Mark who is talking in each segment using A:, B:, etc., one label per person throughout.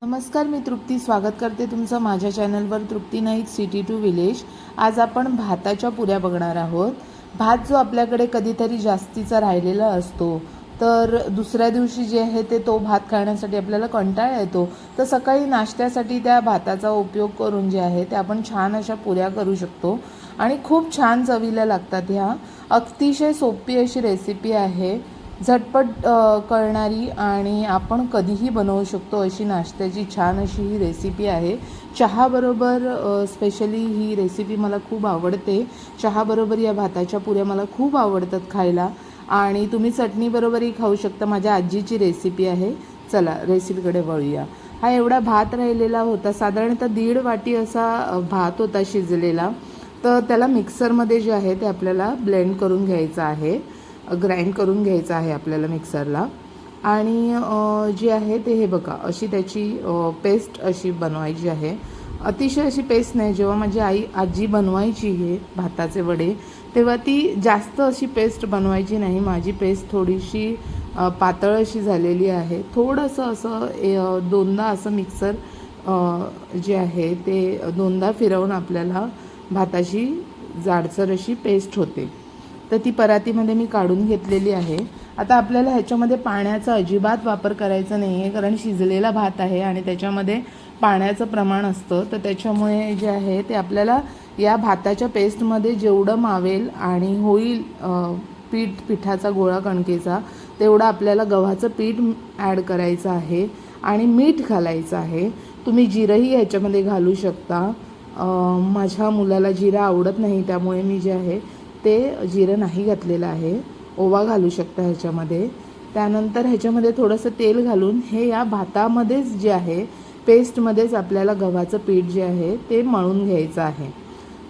A: नमस्कार, मी तृप्ती स्वागत करते तुमचं माझ्या चॅनलवर तृप्ती नाईक सिटी टू विलेज। आज आपण भाताच्या पुऱ्या बघणार आहोत। भात जो आपल्याकडे कधीतरी जास्तीचा राहिलेला असतो, तर दुसऱ्या दिवशी जे आहे ते तो भात खाण्यासाठी आपल्याला कंटाळा येतो, तर सकाळी नाश्त्यासाठी त्या भाताचा उपयोग करून जे आहे ते आपण छान अशा पुऱ्या करू शकतो आणि खूप छान चवीला लागतात। ह्या अतिशय सोपी अशी रेसिपी आहे, झटपट कळणारी आणि आपण कधीही बनवू शकतो अशी नाश्त्याची छान अशी ही रेसिपी आहे। चहाबरोबर स्पेशली ही रेसिपी मला खूप आवडते। चहाबरोबर या भाताच्या पुऱ्या मला खूप आवडतात खायला आणि तुम्ही चटणीबरोबरही खाऊ शकता। माझ्या आजीची रेसिपी आहे। चला रेसिपीकडे वळूया। हा एवढा भात राहिलेला होता, साधारणतः 1.5 वाटी असा भात होता शिजलेला, तर त्याला मिक्सरमध्ये जे आहे ते आपल्याला ब्लेंड करून घ्यायचं आहे, ग्राइंड करून घ्यायचं आहे आपल्याला मिक्सरला। आणि जी आहे ते हे बघा अशी त्याची पेस्ट अशी बनवायची आहे। अतिशय अशी पेस्ट नाही, जेव्हा माझी आजी बनवायची हे भाताचे वडे तेव्हा ती जास्त अशी पेस्ट बनवायची नाही। माझी पेस्ट थोडीशी पातळ अशी झालेली आहे। थोडंसं असं दोनदा असं मिक्सर जे आहे ते दोनदा फिरवून आपल्याला भाताची जाडसर अशी पेस्ट होते, तर ती परातीमध्ये मी काढून घेतलेली आहे। आता आपल्याला ह्याच्यामध्ये पाण्याचा अजिबात वापर करायचा नाही आहे, कारण शिजलेला भात आहे आणि त्याच्यामध्ये पाण्याचं प्रमाण असतं, तर त्याच्यामुळे जे आहे ते आपल्याला या भाताच्या पेस्टमध्ये जेवढं मावेल आणि होईल पिठाचा गोळा कणकेचा तेवढं आपल्याला गव्हाचं पीठ ॲड करायचं आहे आणि मीठ घालायचं आहे। तुम्ही जिरंही ह्याच्यामध्ये घालू शकता। माझ्या मुलाला जिरं आवडत नाही, त्यामुळे मी जे आहे ते जिरं नाही घातलेलं आहे। ओवा घालू शकता ह्याच्यामध्ये। त्यानंतर ह्याच्यामध्ये थोडंसं तेल घालून हे या भातामध्येच जे आहे पेस्टमध्येच आपल्याला गव्हाचं पीठ जे आहे ते मळून घ्यायचं आहे।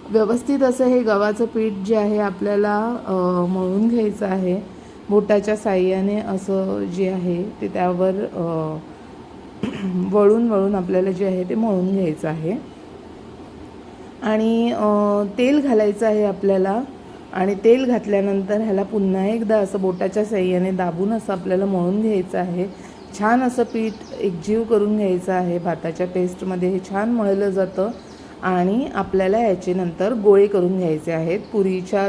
A: व्यवस्थित असं हे गव्हाचं पीठ जे आहे आपल्याला मळून घ्यायचं आहे। बोटाच्या साहाय्याने असं जे आहे ते त्यावर वळून आपल्याला जे आहे ते मळून घ्यायचं आहे आणि तेल घालायचं आहे आपल्याला। आणि तेल घातल्यानंतर ह्याला पुन्हा एकदा असं बोटाच्या साहाय्याने दाबून असं आपल्याला मळून घ्यायचं आहे। छान असं पीठ एकजीव करून घ्यायचं आहे। भाताच्या पेस्टमध्ये हे छान मळलं जातं आणि आपल्याला याचे नंतर गोळे करून घ्यायचे आहेत। पुरीच्या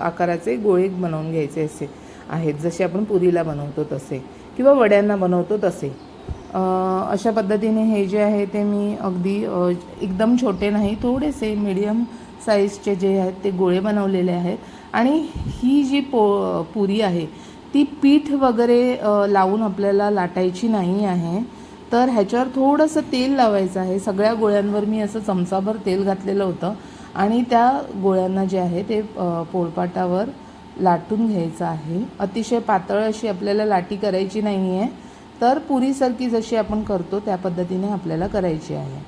A: आकाराचे गोळे बनवून घ्यायचे असे आहेत, जसे आपण पुरीला बनवतो तसे किंवा वड्यांना बनवतो तसे। अशा पद्धतीने हे जे आहे ते मी अगदी एकदम छोटे नाही, थोडेसे मीडियम साईजचे जे आहेत ते गोळे बनवलेले आहेत। आणि ही जी पुरी आहे ती पीठ वगैरे लावून आपल्याला लाटायची नाही आहे, तर ह्याच्यावर थोडंसं तेल लावायचं आहे। सगळ्या गोळ्यांवर मी असं चमचाभर तेल घातलेलं होतं आणि त्या गोळ्यांना जे आहे ते पोळपाटावर लाटून घ्यायचं आहे। अतिशय पातळ अशी आपल्याला लाटी करायची नाही आहे, तर पुरीसारखी जशी आपण करतो त्या पद्धतीने आपल्याला करायची आहे।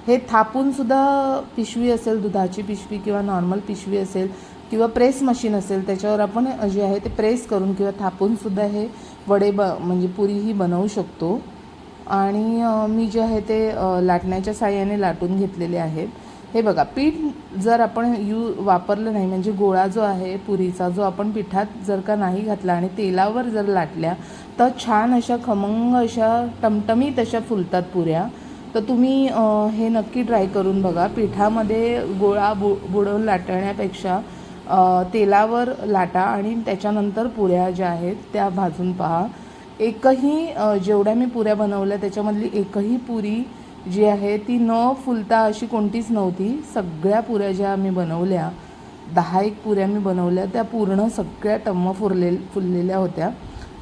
A: हे थापूनसुद्धा पिशवी असेल, दुधाची पिशवी किंवा नॉर्मल पिशवी असेल किंवा प्रेस मशीन असेल, त्याच्यावर आपण जे आहे ते प्रेस करून किंवा थापूनसुद्धा हे वडे म्हणजे पुरीही बनवू शकतो। आणि मी जे आहे ते लाटण्याच्या साहाय्याने लाटून घेतलेले आहेत। हे बघा, पीठ जर आपण वापरलं नाही, म्हणजे गोळा जो आहे पुरीचा जो आपण पिठात जर का नाही घातला आणि तेलावर जर लाटल्या, तर छान अशा खमंग अशा टमटमीत अशा फुलतात पुऱ्या। तर तुम्ही हे नक्की ट्राय करून बघा। पिठामध्ये गोळा बुडवून लाटण्यापेक्षा तेलावर लाटा आणि त्याच्यानंतर पुऱ्या ज्या आहेत त्या भाजून पहा। एकही जेवढ्या मी पुऱ्या बनवल्या त्याच्यामधली एकही पुरी जी आहे ती न फुलता अशी कोणतीच नव्हती। सगळ्या पुऱ्या ज्या मी बनवल्या, 10 पुऱ्या मी बनवल्या, त्या पूर्ण सगळ्या टम्म फुललेल्या होत्या।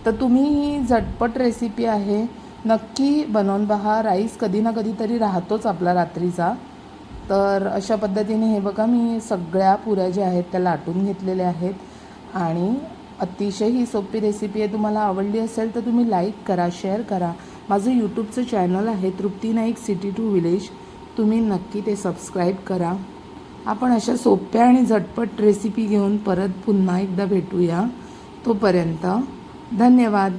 A: तर तुम्ही ही झटपट रेसिपी आहे, नक्की बनवून पहा। राईस कधी ना कधी तरी राहतोच आपला रात्रीचा, तर अशा पद्धतीने हे बघा मी सगळ्या पुऱ्या ज्या आहेत त्या लाटून घेतलेल्या आहेत आणि अतिशय ही सोपी रेसिपी आहे। तुम्हाला आवडली असेल तर तुम्ही लाईक करा, शेअर करा। माझं यूट्यूबचं चॅनल आहे तृप्ती नाईक सिटी टू विलेज, तुम्ही नक्की ते सबस्क्राईब करा। आपण अशा सोप्या आणि झटपट रेसिपी घेऊन परत पुन्हा एकदा भेटूया। तोपर्यंत धन्यवाद।